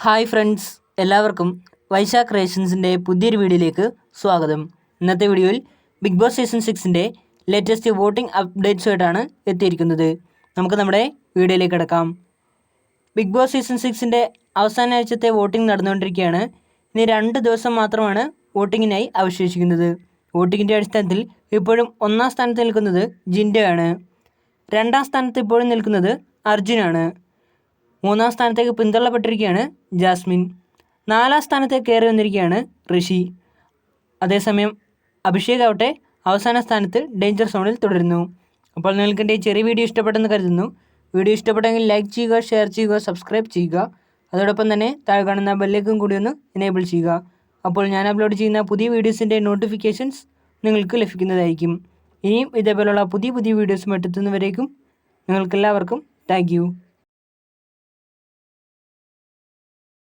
Hi friends, എല്ലാവർക്കും വൈശാഖ് ക്രിയേഷൻസിൻ്റെ പുതിയൊരു വീഡിയോയിലേക്ക് സ്വാഗതം. ഇന്നത്തെ വീഡിയോയിൽ ബിഗ് ബോസ് സീസൺ 6ൻ്റെ ലേറ്റസ്റ്റ് വോട്ടിംഗ് അപ്ഡേറ്റ്സുമായിട്ടാണ് എത്തിയിരിക്കുന്നത്. നമുക്ക് നമ്മുടെ വീഡിയോയിലേക്ക് കിടക്കാം. ബിഗ് ബോസ് സീസൺ 6ൻ്റെ അവസാന ആഴ്ചത്തെ വോട്ടിംഗ് നടന്നുകൊണ്ടിരിക്കുകയാണ്. ഇനി 2 ദിവസം മാത്രമാണ് വോട്ടിങ്ങിനായി അവശേഷിക്കുന്നത്. വോട്ടിങ്ങിൻ്റെ അടിസ്ഥാനത്തിൽ ഇപ്പോഴും 1-ാം സ്ഥാനത്ത് നിൽക്കുന്നത് ജിൻഡോയാണ്. 2-ാം സ്ഥാനത്ത് ഇപ്പോഴും നിൽക്കുന്നത് അർജുനാണ്. 3-ാം സ്ഥാനത്തേക്ക് പിന്തള്ളപ്പെട്ടിരിക്കുകയാണ് ജാസ്മിൻ. 4-ാം സ്ഥാനത്തേക്ക് കയറി വന്നിരിക്കുകയാണ് ഋഷി. അതേസമയം അഭിഷേക് ആവട്ടെ അവസാന സ്ഥാനത്ത് ഡേഞ്ചർ സോണിൽ തുടരുന്നു. അപ്പോൾ നിങ്ങൾക്ക് എൻ്റെ ചെറിയ വീഡിയോ ഇഷ്ടപ്പെട്ടെന്ന് കരുതുന്നു. വീഡിയോ ഇഷ്ടപ്പെട്ടെങ്കിൽ ലൈക്ക് ചെയ്യുക, ഷെയർ ചെയ്യുക, സബ്സ്ക്രൈബ് ചെയ്യുക. അതോടൊപ്പം തന്നെ താഴെ കാണുന്ന ബെല്ലേക്കും കൂടി ഒന്ന് എനേബിൾ ചെയ്യുക. അപ്പോൾ ഞാൻ അപ്ലോഡ് ചെയ്യുന്ന പുതിയ വീഡിയോസിൻ്റെ നോട്ടിഫിക്കേഷൻസ് നിങ്ങൾക്ക് ലഭിക്കുന്നതായിരിക്കും. ഇനിയും ഇതേപോലുള്ള പുതിയ വീഡിയോസുമായിട്ട് എത്തുന്നവരേക്കും നിങ്ങൾക്കെല്ലാവർക്കും താങ്ക് യു.